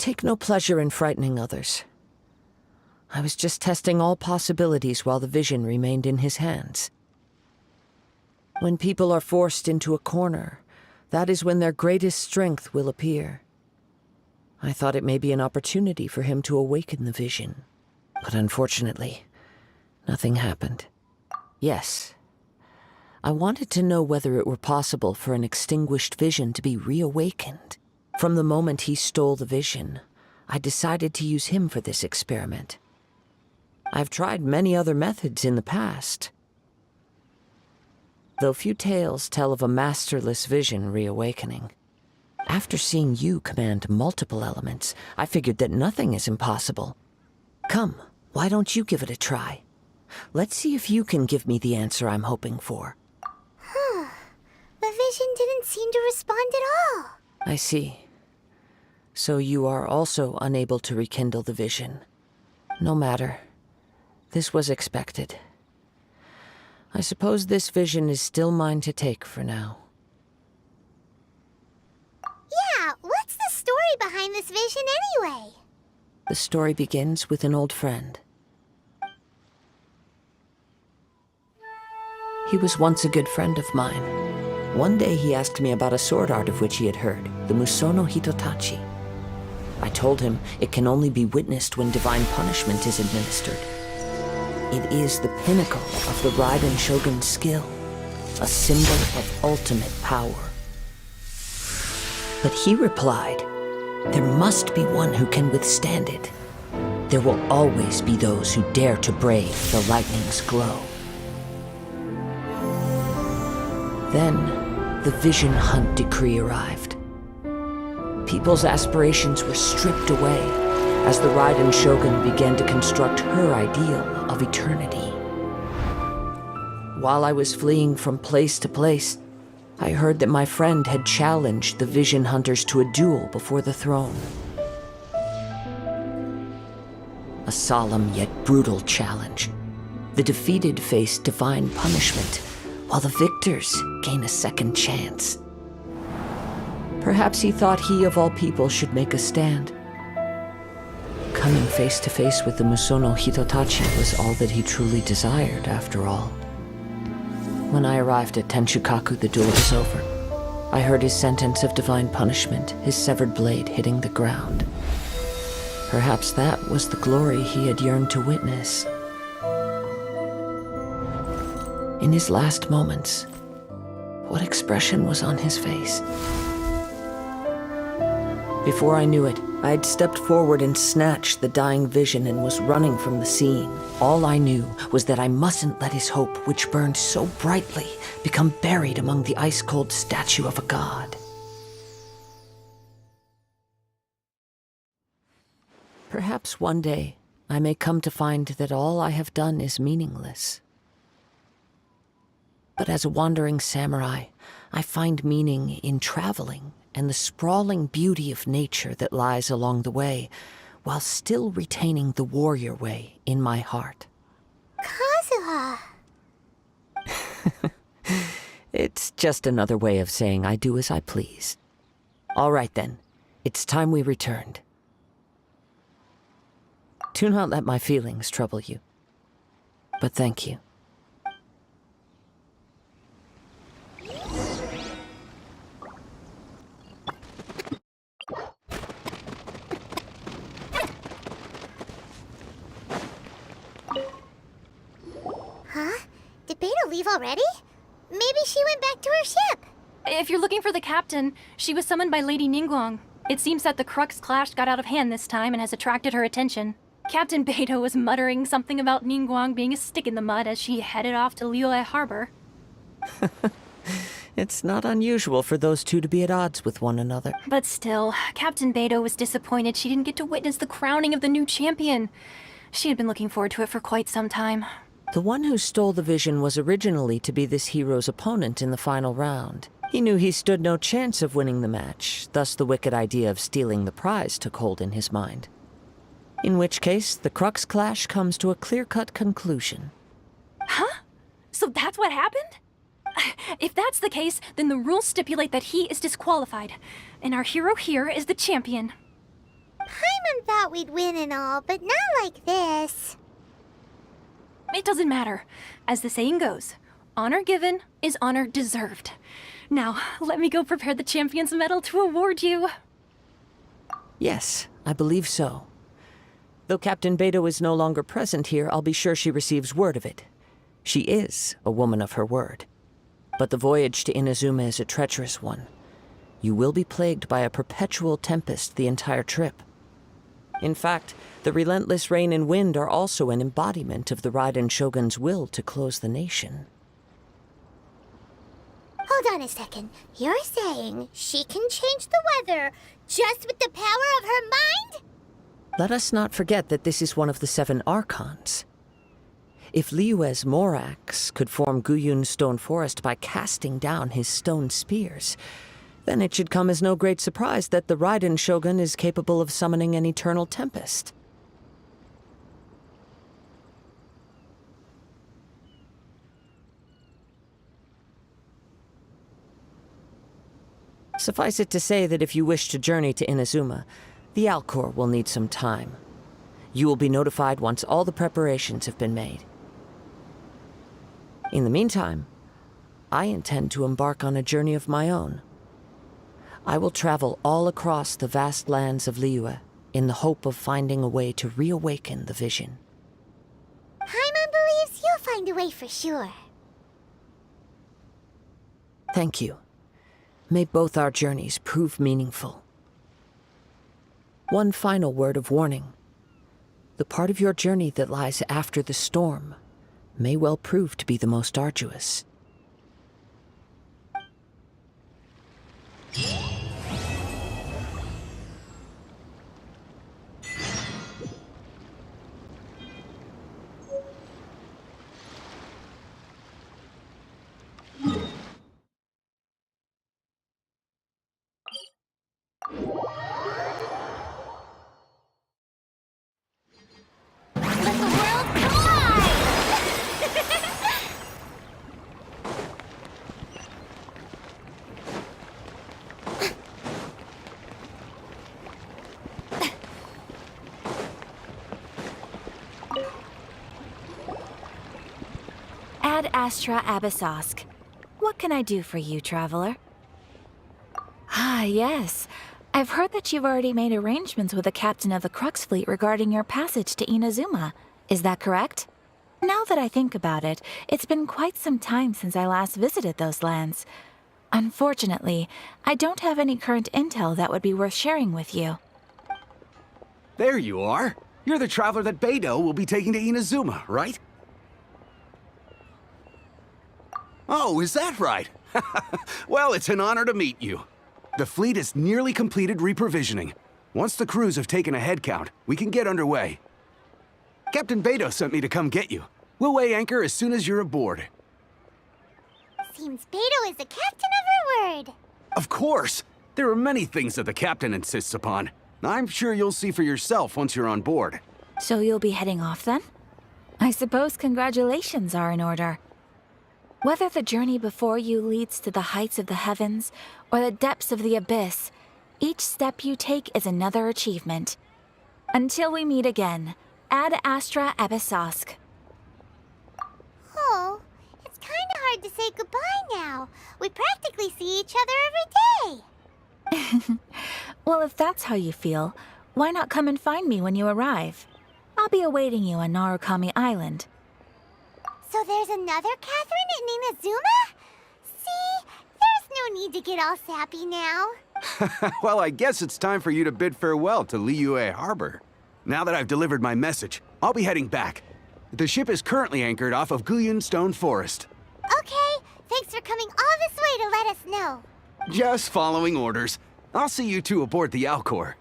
take no pleasure in frightening others. I was just testing all possibilities while the vision remained in his hands. When people are forced into a corner, that is when their greatest strength will appear. I thought it may be an opportunity for him to awaken the vision, but unfortunately, nothing happened. Yes, I wanted to know whether it were possible for an extinguished vision to be reawakened. From the moment he stole the vision, I decided to use him for this experiment. I've tried many other methods in the past, though few tales tell of a masterless vision reawakening. After seeing you command multiple elements, I figured that nothing is impossible. Come, why don't you give it a try? Let's see if you can give me the answer I'm hoping for. The vision didn't seem to respond at all. I see. So you are also unable to rekindle the vision. No matter. This was expected. I suppose this vision is still mine to take for now. Yeah, what's the story behind this vision anyway? The story begins with an old friend. He was once a good friend of mine. One day he asked me about a sword art of which he had heard, the Musono Hitotachi. I told him it can only be witnessed when divine punishment is administered. It is the pinnacle of the Raiden Shogun's skill, a symbol of ultimate power. But he replied, there must be one who can withstand it. There will always be those who dare to brave the lightning's glow. Then, the Vision Hunt decree arrived. People's aspirations were stripped away as the Raiden Shogun began to construct her ideal of eternity. While I was fleeing from place to place, I heard that my friend had challenged the Vision Hunters to a duel before the throne. A solemn yet brutal challenge. The defeated face divine punishment, while the victors gain a second chance. Perhaps he thought he of all people should make a stand. Coming face to face with the Musono Hitotachi was all that he truly desired, after all. When I arrived at Tenshukaku, the duel was over. I heard his sentence of divine punishment, his severed blade hitting the ground. Perhaps that was the glory he had yearned to witness. In his last moments, what expression was on his face? Before I knew it, I had stepped forward and snatched the dying vision and was running from the scene. All I knew was that I mustn't let his hope, which burned so brightly, become buried among the ice-cold statue of a god. Perhaps one day, I may come to find that all I have done is meaningless. But as a wandering samurai, I find meaning in traveling and the sprawling beauty of nature that lies along the way, while still retaining the warrior way in my heart. Kazuha! It's just another way of saying I do as I please. All right then, it's time we returned. Do not let my feelings trouble you, but thank you. Huh? Did Beto leave already? Maybe she went back to her ship. If you're looking for the captain, she was summoned by Lady Ningguang. It seems that the Crux clash got out of hand this time and has attracted her attention. Captain Beto was muttering something about Ningguang being a stick in the mud as she headed off to Liyue Harbor. It's not unusual for those two to be at odds with one another. But still, Captain Beto was disappointed she didn't get to witness the crowning of the new champion. She had been looking forward to it for quite some time. The one who stole the vision was originally to be this hero's opponent in the final round. He knew he stood no chance of winning the match, thus the wicked idea of stealing the prize took hold in his mind. In which case, the Crux clash comes to a clear-cut conclusion. Huh? So that's what happened? If that's the case, then the rules stipulate that he is disqualified, and our hero here is the champion. Paimon thought we'd win and all, but not like this. It doesn't matter. As the saying goes, honor given is honor deserved. Now, let me go prepare the Champion's Medal to award you. Yes, I believe so. Though Captain Beidou is no longer present here, I'll be sure she receives word of it. She is a woman of her word. But the voyage to Inazuma is a treacherous one. You will be plagued by a perpetual tempest the entire trip. In fact, the relentless rain and wind are also an embodiment of the Raiden Shogun's will to close the nation. Hold on a second. You're saying she can change the weather just with the power of her mind? Let us not forget that this is one of the 7 Archons. If Liyue's Morax could form Guyun's stone forest by casting down his stone spears, then it should come as no great surprise that the Raiden Shogun is capable of summoning an eternal tempest. Suffice it to say that if you wish to journey to Inazuma, the Alcor will need some time. You will be notified once all the preparations have been made. In the meantime, I intend to embark on a journey of my own. I will travel all across the vast lands of Liyue in the hope of finding a way to reawaken the vision. Paimon believes you'll find a way for sure. Thank you. May both our journeys prove meaningful. One final word of warning. The part of your journey that lies after the storm may well prove to be the most arduous. Let the world collide! Ad Astra Abyssosk. What can I do for you, traveler? Ah, yes. I've heard that you've already made arrangements with the captain of the Crux fleet regarding your passage to Inazuma. Is that correct? Now that I think about it, it's been quite some time since I last visited those lands. Unfortunately, I don't have any current intel that would be worth sharing with you. There you are. You're the traveler that Beidou will be taking to Inazuma, right? Oh, is that right? Well, it's an honor to meet you. The fleet is nearly completed reprovisioning. Once the crews have taken a head count, we can get underway. Captain Beidou sent me to come get you. We'll weigh anchor as soon as you're aboard. Seems Beidou is the captain of her word. Of course! There are many things that the captain insists upon. I'm sure you'll see for yourself once you're on board. So you'll be heading off then? I suppose congratulations are in order. Whether the journey before you leads to the heights of the heavens or the depths of the abyss, each step you take is another achievement. Until we meet again, Ad Astra Abyssosk. Oh, it's kind of hard to say goodbye now. We practically see each other every day. Well, if that's how you feel, why not come and find me when you arrive? I'll be awaiting you on Narukami Island. So there's another Catherine in Inazuma? See, there's no need to get all sappy now. Well, I guess it's time for you to bid farewell to Liyue Harbor. Now that I've delivered my message, I'll be heading back. The ship is currently anchored off of Guyun Stone Forest. Okay, thanks for coming all this way to let us know. Just following orders. I'll see you two aboard the Alcor.